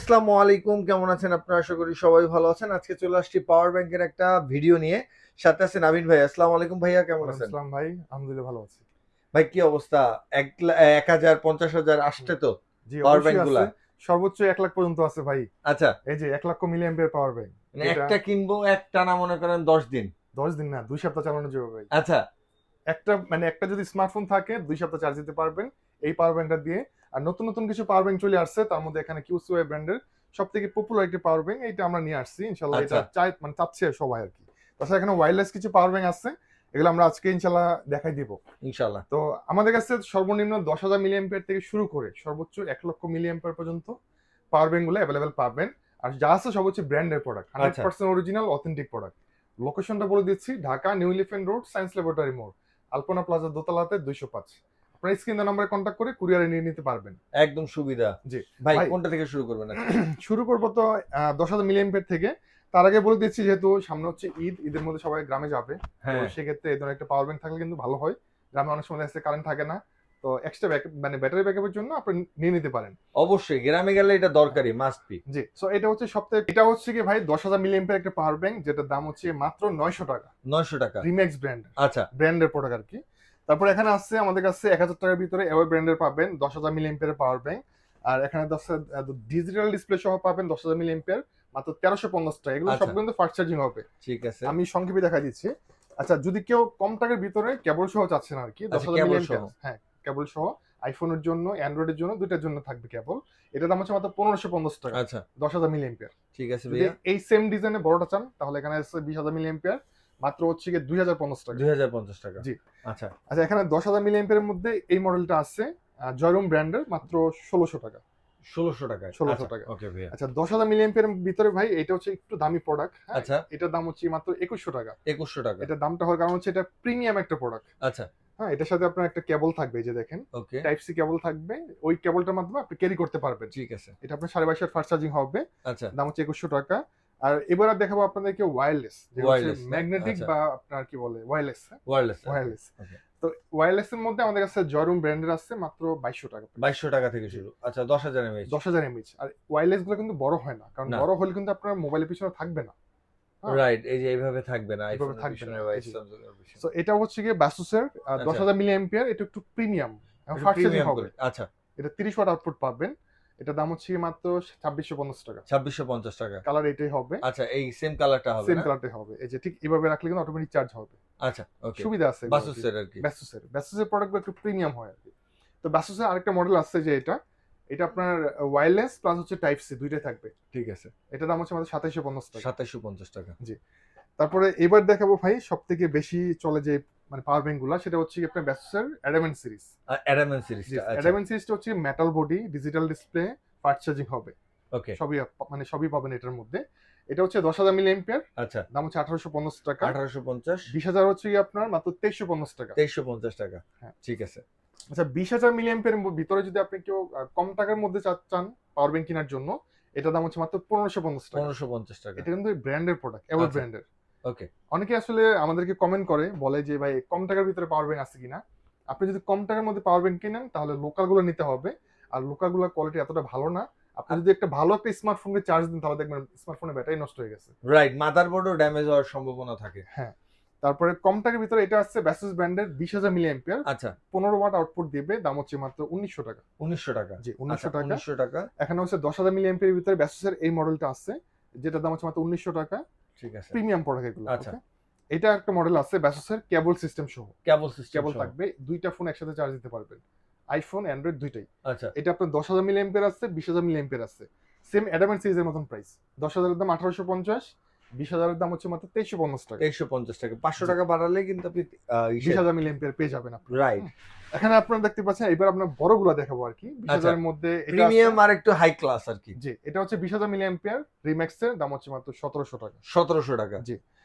আসসালামু আলাইকুম, কেমন আছেন আপনারা? আশা করি সবাই ভালো আছেন। আজকে চলে আসছি পাওয়ার ব্যাংকের একটা ভিডিও নিয়ে। সাথে আছে নাবিন ভাই। আসসালামু আলাইকুম ভাইয়া, কেমন ওয়ালাইকুম আছেন? আসসালাম ভাই, আলহামদুলিল্লাহ ভালো আছি। ভাই কি অবস্থা? 1,000 50,000 হুম, আসছে তো জি পাওয়ার ব্যাংক অবশ্যই গুলা? আছে। সর্বোচ্চ ১ লাখ পর্যন্ত আছে ভাই। আচ্ছা, এই যে ১ লক্ষ মিলি অ্যাম্পিয়ার পাওয়ার ব্যাংক, মানে যেটা একটা কিনবো এক টানা মনে করেন 10 দিন। ১০ দিন না ২ সপ্তাহ চালানো যাবে ভাই। আচ্ছা, একটা যদি স্মার্টফোন থাকে ২ সপ্তাহ চার্জ দিতে পারবেন এই পাওয়ার ব্যাংকটা দিয়ে। আর নতুন নতুন কিছু পাওয়ার ব্যাংক চলে আসছে, তার মধ্যে এখানে কিউসওয়ে ব্র্যান্ডের সবথেকে পপুলার একটি পাওয়ার ব্যাংক এইটা আমরা নিয়ে আসছি। ইনশাআল্লাহ এটা আচ্ছা, চাচ্ছে সবাই আরকি। তাছাড়া এখানে ওয়্যারলেস কিছু পাওয়ার ব্যাংক আছে। এগুলো আমরা আজকে ইনশাআল্লাহ দেখাই দিব। ইনশাআল্লাহ। তো আমাদের কাছে সর্বনিম্ন ১০,০০০ মিলি অ্যাম্পিয়ার থেকে শুরু করে সর্বোচ্চ ১ লক্ষ মিলি অ্যাম্পিয়ার পর্যন্ত পাওয়ার ব্যাংক গুলো অ্যাভেলেবেল পাবেন। আর যা আছে সব হচ্ছে ব্র্যান্ডের প্রোডাক্ট, আচ্ছা, 100% অরিজিনাল অথেন্টিক প্রোডাক্ট। লোকেশনটা বলে দিচ্ছি, Dhaka new elephant road, science laboratory মোড়, আলপনা প্লাজা দোতলাতে ২০৫। আপনারা স্ক্রিন নাম্বারে কন্ট্যাক্ট করে কুরিয়ারে নিয়ে নিতে পারবেন। একদম সুবিধা। জি ভাই ভাই, কোনটা থেকে শুরু করবেন আজকে? শুরু করবো তো ১০,০০০ মিলি অ্যাম্পিয়ার থেকে। তার আগে বলে দিচ্ছি, যেহেতু সামনে হচ্ছে ঈদ, ঈদের মধ্যে সবাই গ্রামে যাবে। তো হ্যাঁ, সেক্ষেত্রে এই ধরনের একটা পাওয়ার ব্যাংক থাকলে কিন্তু ভালো হয়। গ্রামে অনেক সময় দেখা কারেন্ট থাকে না। তো এক্সট্রা ব্যাকআপ মানে ব্যাটারি ব্যাকআপের জন্য আপনি নিয়ে নিতে পারেন। অবশ্যই গ্রামে গেলে এটা হ্যাঁ, দরকারি, মাস্ট বি। জি। সো এটা হচ্ছে কি ভাই, ১০,০০০ মিলি অ্যাম্পিয়ার একটা পাওয়ার ব্যাংক, যেটার দাম হচ্ছে মাত্র ৯০০ টাকা। 900 টাকা। রিম্যাক্স আচ্ছা, ব্র্যান্ডের প্রোডাক্ট আরকি। তারপর এখানে আছে আমাদের কাছে ১,০০০ টাকার ভিতরে অ্যাওয়ে ব্র্যান্ডের পাবেন ১০,০০০ মিলি অ্যাম্পিয়ারের পাওয়ার ব্যাংক। আর এখানে ডিজিটাল ডিসপ্লে সহ পাবেন ১০,০০০ মিলি অ্যাম্পিয়ার মাত্র ১৩৫০ টাকা। এগুলো সব আচ্ছা, কিন্তু ফাস্ট চার্জিং হবে। ঠিক আছে। আমি সংক্ষেপে দেখা দিচ্ছি। আচ্ছা, যদি কেউ কম টাকার ভিতরে কেবল সহ চাচ্ছেন আরকি, আচ্ছা, ১০,০০০ মিলি কেবল সহ। অ্যাম্পিয়ার, হ্যাঁ, কেবল সহ আইফোনের জন্য, অ্যান্ড্রয়েডের জন্য, ২ টার জন্য থাকবে কেবল। এটার দাম হচ্ছে মাত্র ১৫৫০ টাকা। আচ্ছা, ১০,০০০ মিলি অ্যাম্পিয়ার। ঠিক আছে যদি ভাইয়া। এই সেম ডিজাইনে বড়টা চান তাহলে এখানে আছে ২০,০০০ মিলি অ্যাম্পিয়ার, মাত্র হচ্ছে গিয়ে ২,০৫০ টাকা। ২,০৫০ টাকা। জি। আচ্ছা, আচ্ছা, এখানে ১০,০০০ মিলি অ্যাম্পিয়ারের মধ্যে এই মডেলটা আছে জয়রুম ব্র্যান্ডের, মাত্র ১৬০০ টাকা। ১৬০০ টাকায়। ১৬০০ আচ্ছা, টাকা। ওকে ভাইয়া। আচ্ছা, ১০,০০০ মিলি অ্যাম্পিয়ারের ভিতরে ভাই এটা হচ্ছে একটু দামি প্রোডাক্ট, হ্যাঁ? আচ্ছা, এটার দাম হচ্ছে মাত্র ২১০০ টাকা। ২১০০ টাকা। এটার দামটা হওয়ার কারণ হচ্ছে এটা প্রিমিয়াম একটা প্রোডাক্ট। আচ্ছা, হ্যাঁ, এটার সাথে আপনার একটা কেবল থাকবে, এই যে দেখেন। ওকে, টাইপ সি কেবল থাকবে। ওই কেবলটার মাধ্যমে আপনি ক্যারি করতে পারবেন। ঠিক আছে। এটা আপনার 22.৫ ওয়াট ফাস্ট চার্জিং হবে। আচ্ছা, দাম হচ্ছে ২১০০ টাকা। আর এবার দেখাবো আপনাদেরকে ওয়্যারলেস, যেটা হচ্ছে ওয়্যারলেস না? ম্যাগনেটিক আচ্ছা, বা আপনার কি বলে ওয়্যারলেস, হ্যাঁ? ওয়্যারলেস, ওকে, ওয়্যারলেস। ওকে। তো ওয়্যারলেস এর মধ্যে আমাদের কাছে জয়রুম ব্র্যান্ডের আছে মাত্র ২২০০ টাকা প্রাইস। ২২০০ টাকা থেকে জি। শুরু। আচ্ছা, ১০,০০০ এমএএইচ। ১০,০০০ এমএইচ। আর ওয়্যারলেস গুলো কিন্তু বড় হয় না। কারণ না, বড় হলে কিন্তু আপনার মোবাইলের পিছনে থাকবে না। হ্যাঁ? রাইট। এই যে এইভাবে থাকবে না এভাবে আইফোনের থাকবে পিছনে না। বা জি। স্যামসাং এর সো পিছনে। এটা হচ্ছে গিয়ে Basusের আচ্ছা, ১০,০০০ মিলি অ্যাম্পিয়ার, এটা একটু প্রিমিয়াম এবং একটু ফাস্ট চার্জিং প্রিমিয়াম হবে। করে। আচ্ছা, এটা ৩০ ওয়াট আউটপুট পাবেন। এটার দাম হচ্ছে মাত্র ২৬৫০ টাকা। ২৬৫০ টাকা। কালার এটাই হবে। আচ্ছা, এই সেম কালারটা হবে সেম না? কালারটাই হবে। এই যে ঠিক এভাবে রাখলে কিন্তু অটোমেটিক চার্জ হবে। আচ্ছা, ওকে। সুবিধা আছে এগুলো আরকি। বাসুসের আরকি। Basusের প্রোডাক্ট গুলো একটু প্রিমিয়াম হয় আরকি। তো Basusের আরেকটা মডেল আছে, যে এটা আপনার ওয়্যারলেস প্লাস হচ্ছে টাইপ সি ২ টাই থাকবে। ঠিক আছে। এটার দাম হচ্ছে মাত্র ২৭৫০ টাকা। ২৭৫০ টাকা। জি। তারপরে এবার দেখাবো ভাই সবথেকে বেশি চলে যে মানে পাওয়ার ব্যাংক গুলা, সেটা হচ্ছে কি আপনার Basusের Adamant সিরিজ। অ্যাডামেন্ট জি, সিরিজটা। আচ্ছা, Adamant সিরিজটা হচ্ছে metal body, digital display, fast charging হবে। ওকে। সবই পাবেন এটার মধ্যে। এটা হচ্ছে ১০,০০০ মিলি অ্যাম্পিয়ার, আচ্ছা, দাম হচ্ছে ১৮৫০ টাকা। ১৮৫০, ২০,০০০ হচ্ছে গিয়ে আপনার মাত্র ২৩৫০ টাকা। ২৩৫০ টাকা। হ্যাঁ। ঠিক আছে। আচ্ছা, ২০,০০০ মিলি অ্যাম্পিয়ার ভিতরে যদি আপনি কেউ কম টাকার মধ্যে চান পাওয়ার ব্যাংক কেনার জন্য, এটার দাম হচ্ছে মাত্র ১৫৫০ টাকা। ১৫৫০ টাকা। এটা কিন্তু ব্র্যান্ডের প্রোডাক্ট, এভার আচ্ছা, ব্র্যান্ডের। ওকে। অনেকে আসলে আমাদেরকে কমেন্ট করে, বলে যে ভাই কম টাকার ভিতরে পাওয়ার ব্যাংক আছে কিনা? আপনি যদি কম টাকার মধ্যে পাওয়ার ব্যাংক কিনেন তাহলে লোকাল গুলো নিতে হবে। আর লোকাল গুলোর কোয়ালিটি এতটা ভালো না। আপনি যদি একটা ভালো একটা স্মার্টফোনকে চার্জ দেন তাহলে দেখবেন স্মার্টফোনের ব্যাটারি নষ্ট হয়ে গেছে। রাইট, মাদারবোর্ডও ড্যামেজ হওয়ার সম্ভাবনা থাকে। হ্যাঁ। তারপরে কম টাকার ভিতরে এটা আছে Basus ব্র্যান্ডের ২০,০০০ মিলি অ্যাম্পিয়ার, আচ্ছা, ১৫ ওয়াট আউটপুট দিবে, দাম হচ্ছে মাত্র ১৯০০ টাকা। ১৯০০ টাকা। জি, আচ্ছা, ১৯০০ টাকা। ১৯০০ টাকা। এখানে হচ্ছে ১০,০০০ মিলি অ্যাম্পিয়ারের ভিতরে Basusের এই মডেলটা আছে, যেটার দাম হচ্ছে মাত্র ১৯০০ টাকা। ঠিক আছে। প্রিমিয়াম প্রোডাক্ট এগুলো। আচ্ছা, ওকে। এটা একটা মডেল আছে Basusের কেবল সিস্টেম সহ। কেবল সিস্টেম কেবল সহ। থাকবে, ২ টা ফোন একসাথে চার্জ দিতে পারবেন। আইফোন, অ্যান্ড্রয়েড ২ টাই। আচ্ছা, এটা আপনার ১০,০০০ মিলি অ্যাম্পিয়ার আছে, ২০,০০০ মিলি অ্যাম্পিয়ার আছে। সেম অ্যাডামেন্ট সিরিজের মতন প্রাইস। ১০,০০০ এর দাম ১৮৫০, ২০,০০০ এর দাম হচ্ছে মাত্র ২৩৫০ টাকা। ২৩৫০ টাকা। ৫০০ জি। টাকা বাড়ালে কিন্তু আপনি ২০,০০০ মিলি অ্যাম্পিয়ার পেয়ে যাবেন আপনি। রাইট। হুম। এখানে আপনারা দেখতে পাচ্ছেন, এবার আপনার বড়গুলা দেখাবো আরকি। আচ্ছা, ২০,০০০ এর মধ্যে এটা আছে। প্রিমিয়াম আর একটু হাই ক্লাস আরকি। জি, এটা হচ্ছে ২০,০০০ মিলি অ্যাম্পিয়ার রিম্যাক্স এর, দাম হচ্ছে মাত্র ১৭০০ টাকা। ১৭০০ টাকা। জি।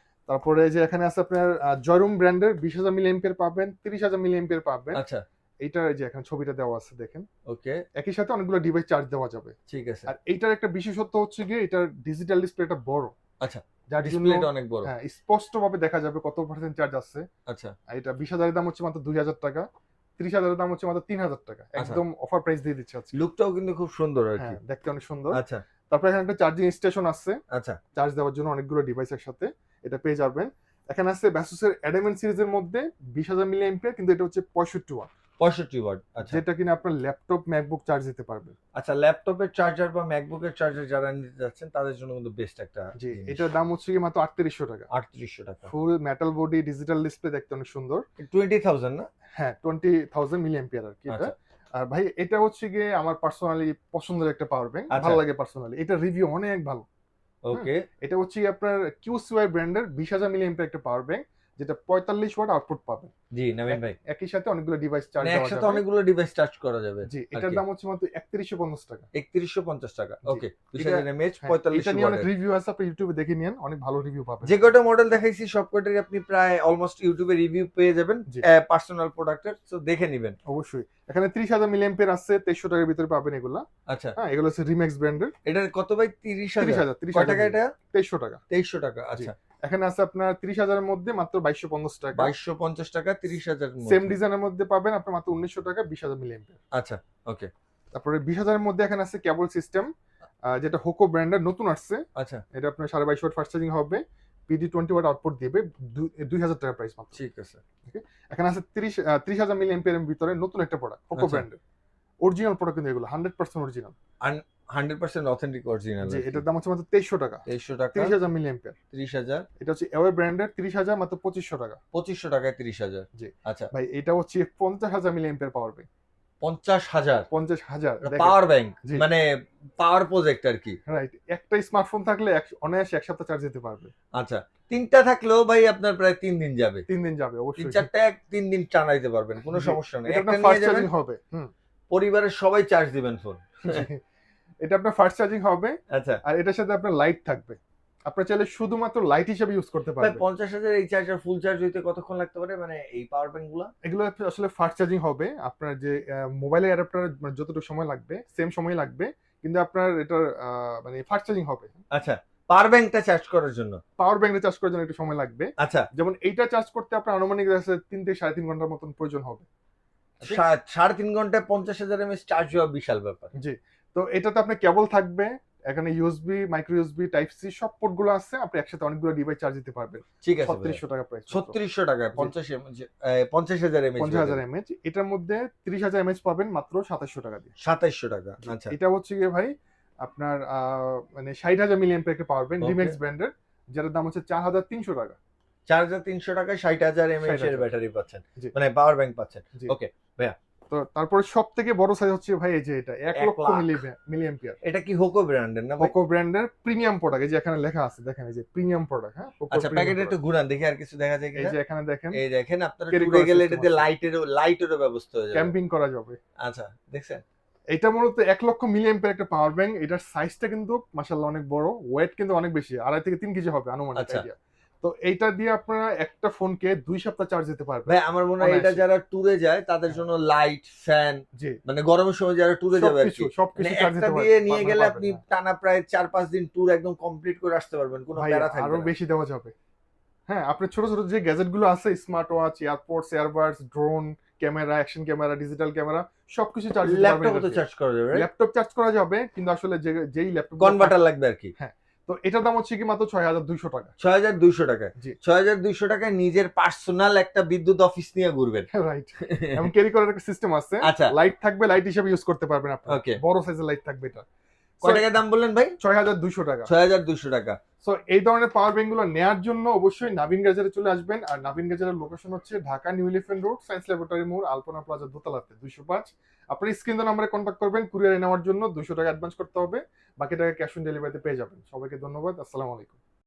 তারপরে যে এখানে আছে আপনার জয়রুম ব্র্যান্ডের ২০,০০০ মিলি অ্যাম্পিয়ার পাবেন, ৩০,০০০ মিলি অ্যাম্পিয়ার পাবেন। আচ্ছা, এইটার এই যে এখানে ছবিটা দেওয়া আছে দেখেন। ওকে, একই সাথে অনেকগুলো ডিভাইস চার্জ দেওয়া যাবে। ঠিক আছে। আর এইটার একটা বিশেষত্ব হচ্ছে গিয়ে এটার ডিজিটাল ডিসপ্লেটা বড়। আচ্ছা, যার জন্য ডিসপ্লেটা অনেক বড়। হ্যাঁ, স্পষ্টভাবে দেখা যাবে কত পার্সেন্ট চার্জ আছে। আচ্ছা, আর এটা ২০,০০০ এর দাম হচ্ছে মাত্র ২,০০০ টাকা। ৩০,০০০ এর দাম হচ্ছে মাত্র ৩,০০০ টাকা। আচ্ছা। একদম অফার প্রাইস দিয়ে দিচ্ছি আজকে। লুকটাও কিন্তু খুব সুন্দর আরকি। হ্যাঁ, দেখতে অনেক সুন্দর। আচ্ছা, তারপর এখানে একটা চার্জিং স্টেশন আছে, আচ্ছা চার্জ দেওয়ার জন্য অনেকগুলো ডিভাইস একসাথে, এটা পেয়ে যাবেন। এখানে আছে ব্যাসুসের অ্যাডামেন্ট সিরিজের মধ্যে 20,000 মিলি অ্যাম্পিয়ার, কিন্তু এটা হচ্ছে 65 ওয়াট, 65 ওয়াট। আচ্ছা যেটা কিনা আপনার ল্যাপটপ ম্যাকবুক চার্জ দিতে পারবে। আচ্ছা, ল্যাপটপের চার্জার বা ম্যাকবুকের চার্জার যারা নিতে যাচ্ছেন তাদের জন্য কিন্তু বেস্ট একটা জি, জিনিস। এটার দাম হচ্ছে কি মাত্র 3800 টাকা। 3800 টাকা। ফুল মেটাল বডি, ডিজিটাল ডিসপ্লে, দেখতে অনেক সুন্দর। 20,000 না? হ্যাঁ, 20,000 মিলি অ্যাম্পিয়ার আর কি এটা। আচ্ছা আর ভাই এটা হচ্ছে গিয়ে আমার পার্সোনালি পছন্দের একটা পাওয়ার ব্যাংক, আচ্ছা। ভালো লাগে পার্সোনালি, এটা রিভিউ অনেক ভালো। ওকে। এটা হচ্ছে গিয়ে আপনার কিউসিওয়াই ব্র্যান্ডের 20,000 মিলি অ্যাম্পিয়ার একটা পাওয়ার ব্যাংক, যেটা 45 ওয়াট আউটপুট পাবে। জি নাবিন ভাই, একই সাথে অনেকগুলো ডিভাইস চার্জ মানে দেওয়া একসাথে যাবে। অনেকগুলো ডিভাইস চার্জ করা যাবে। জি, আর এটার কি? দাম হচ্ছে মাত্র 3150 টাকা। 3150 টাকা। জি। ওকে, এটা 2000 এমএএইচ হ্যাঁ, 45 এটা নিয়ে অনেক ওয়াটের। রিভিউ আছে, আপনি ইউটিউবে দেখে নিন, অনেক ভালো রিভিউ পাবেন। যে কয়টা মডেল দেখাইছি সব কয়টারই আপনি প্রায় অলমোস্ট ইউটিউবে রিভিউ পেয়ে যাবেন জি। পার্সোনাল প্রোডাক্টের, সো দেখে নেবেন। অবশ্যই এখানে 30,000 মিলি অ্যাম্পিয়ার আছে, 2300 টাকার ভিতরে পাবেন এগুলা। আচ্ছা, হ্যাঁ, এগুলো হচ্ছে রিম্যাক্স ব্র্যান্ডের। এটার কত ভাই? 30,000। 30,000 কয় টাকা এটা? 2300 টাকা। 2300 টাকা। আচ্ছা, এখানে আছে আপনার 30,000 এর মধ্যে মাত্র 2250 টাকা। 2250 টাকা 30,000 এর সেম মধ্যে। ডিজাইনের মধ্যে পাবেন আপনি মাত্র 1900 টাকা, 20,000 মিলি অ্যাম্পিয়ার। আচ্ছা ওকে। তারপরে 20,000 এর মধ্যে এখানে আছে কেবল সিস্টেম, যেটা হোকো ব্র্যান্ডের, নতুন আসছে। আচ্ছা এটা আপনার 22.5 ওয়াট ফাস্ট চার্জিং হবে, পিডি 20 ওয়াট আউটপুট দিবে, 2000 টাকা প্রাইস মাত্র। ঠিক আছে। এখানে আছে 30,000 মিলি অ্যাম্পিয়ারের ভিতরে নতুন একটা প্রোডাক্ট, হোকো আচ্ছা। ব্র্যান্ডের অরিজিনাল প্রোডাক্ট, কিন্তু এগুলো 100% অরিজিনাল। 100% authentic original. যে এটার দাম হচ্ছে মাত্র 2300 টাকা। 2300 টাকা 30,000 মিলি অ্যাম্পিয়ার। 30,000। এটা হচ্ছে অ্যাওয়ে ব্র্যান্ডের, 30,000 মাত্র 2500 টাকা। 2500 টাকায় 30,000। জি। আচ্ছা, ভাই এটা হচ্ছে 50,000 milli ampere power bank. 50,000 50,000 power bank, জি। মানে পাওয়ার প্রজেক্ট আর কি। রাইট, একটা স্মার্টফোন থাকলে অনায়াসে এক সপ্তাহ চার্জ দিতে পারবে। আচ্ছা, তিনটা থাকলেও ভাই আপনার প্রায় 3 দিন যাবে। 3 দিন যাবে 3 অবশ্যই। 4টা 3 দিন টানাইতে পারবেন, কোনো জি। সমস্যা নেই। এটা একটা আপনার নিয়ে ফাস্ট যাবেন, চার্জিং হবে। পরিবারের সবাই চার্জ দিবেন ফোন। এটা আপনার ফাস্ট চার্জিং হবে, আচ্ছা আর এটার সাথে আপনার লাইট থাকবে। আপনার চাইলে শুধুমাত্র লাইট হিসেবে ইউজ করতে ভাই, পারবেন। 50,000 এই চার্জার ফুল চার্জ হইতে কতক্ষণ লাগতে পারে, মানে এই পাওয়ার ব্যাংক গুলা? এগুলো আসলে ফাস্ট চার্জিং হবে, আপনার যে মোবাইলের অ্যাডাপ্টার যতটুকু সময় লাগবে সেম সময় লাগবে, কিন্তু আপনার এটার মানে ফাস্ট চার্জিং হবে। আচ্ছা, পাওয়ার ব্যাংকটা চার্জ করার জন্য? পাওয়ার ব্যাংকে চার্জ করার জন্য একটু সময় লাগবে। আচ্ছা, যেমন এইটা চার্জ করতে আপনার আনুমানিক 3 থেকে 3.5 ঘন্টার মতন প্রয়োজন হবে। 3.5 ঘন্টায় 50,000 এমএএইচ চার্জ হওয়া বিশাল ব্যাপার। জি। তো এটাতে আপনার কেবল থাকবে, এখানে USB, micro USB, type C সব পোর্ট গুলো আছে, আপনি একসাথে অনেকগুলো ডিভাইস চার্জ দিতে পারবেন। ঠিক আছে, 3600 টাকা প্রাইস। 3600 টাকায় 50,000 এমএএইচ। 50,000 এমএএইচ, এটার মধ্যে 30,000 এমএএইচ পাবেন মাত্র 2700 টাকা দিয়ে। 2700 টাকা। জি। আচ্ছা, এটা হচ্ছে গিয়ে ভাই আপনার মানে 60,000 মিলি অ্যাম্পিয়ার একটা পাওয়ার ব্যাংক, Okay. রিম্যাক্স ব্র্যান্ডের, যেটার দাম হচ্ছে 4,300 টাকা। 4,300 টাকায় 60,000 এমএএইচ এর 60,000 ব্যাটারি পাচ্ছেন, জি। মানে পাওয়ার ব্যাংক পাচ্ছেন। জি। ওকে। তো তারপরে সবথেকে বড় সাইজ হচ্ছে ভাই এই যে এটা 1 1 লক্ষ লাখ। মিলি অ্যাম্পিয়ার, এটা কি হোকো ব্র্যান্ডের না ভাই? পোকো ব্র্যান্ডের প্রিমিয়াম প্রোডাক্ট, এই যে এখানে লেখা আছে দেখেন, এই যে প্রিমিয়াম প্রোডাক্ট। হ্যাঁ, পোকো আচ্ছা, প্রিমিয়াম প্যাকেটে একটু প্রোডাক্ট। ঘুরান দেখি আর কিছু দেখা যায় এই কিনা। যে এখানে দেখেন, এই দেখেন, আপনারা Carry ট্যুরে করার গেলে system এটাতে আছে। লাইটেরও ব্যবস্থা হয়ে যাবে। ক্যাম্পিং করা যাবে। আচ্ছা, দেখছেন? এটা মূলত 1 লক্ষ মিলি অ্যাম্পিয়ার একটা পাওয়ার ব্যাংক। এটার সাইজটা কিন্তু মাশাআল্লাহ অনেক বড়, ওয়েট কিন্তু অনেক বেশি, 2.5 থেকে 3 কেজি হবে আনুমানিক আচ্ছা। আইডিয়া। তো এইটা দিয়ে আপনারা একটা ফোনকে 2 সপ্তাহ চার্জ দিতে পারবেন। ভাই আমার মনে হয় এটা অনায়াসে। যারা ট্যুরে যায় তাদের জন্য লাইট, ফ্যান, জি, মানে গরমের সময় যারা ট্যুরে যাবে আর কি, সবকিছু মানে চার্জ একটা দিতে দিয়ে নিয়ে পারবেন, গেলে পারবেন, আপনি হ্যাঁ। টানা প্রায় 4-5 দিন ট্যুর একদম কমপ্লিট করে আসতে পারবেন, কোনো ভাই প্যারা থাকবে আরো না। বেশি দেওয়া যাবে। হ্যাঁ, আপনার ছোট ছোট যে গ্যাজেট গুলো আছে, smart watch, AirPods, earbuds, drone, camera, action camera, digital camera, সবকিছু চার্জ দিতে পারবেন। ল্যাপটপও তো চার্জ করা যাবে, ল্যাপটপ চার্জ করা যাবে, কিন্তু আসলে যেই ল্যাপটপ কনভার্টার লাগবে আর কি। হ্যাঁ, তো এটার দাম হচ্ছে কি মাত্র 6,200 টাকা। 6,200 টাকায়। জি। 6,200 টাকায় নিজের পার্সোনাল একটা বিদ্যুৎ অফিস নিয়ে ঘুরবেন। রাইট, এবং ক্যারি করার একটা সিস্টেম আছে। আচ্ছা। লাইট থাকবে, লাইট হিসেবে ইউজ করতে পারবেন আপনি। Okay. বড় সাইজের লাইট থাকবে এটা। কয় টাকা দাম বললেন ভাই? 6,200 টাকা। 6,200 টাকা। সো এই ধরনের পাওয়ার ব্যাংক গুলো নেওয়ার জন্য অবশ্যই নাভিন গ্যাজেটে চলে আসবেন। আর নাভিন গ্যাজেটের লোকেশন হচ্ছে Dhaka new elephant road, science laboratory মোড়, আলপনা প্লাজা দোতলাতে 205। আপনি স্ক্রিন নাম্বারে কন্ট্যাক্ট করবেন, কুরিয়ারে নেওয়ার জন্য 200 টাকা অ্যাডভান্স করতে হবে, বাকি টাকা ক্যাশ অন ডেলিভারিতে পেয়ে যাবেন। সবাইকে ধন্যবাদ, আসসালামু আলাইকুম।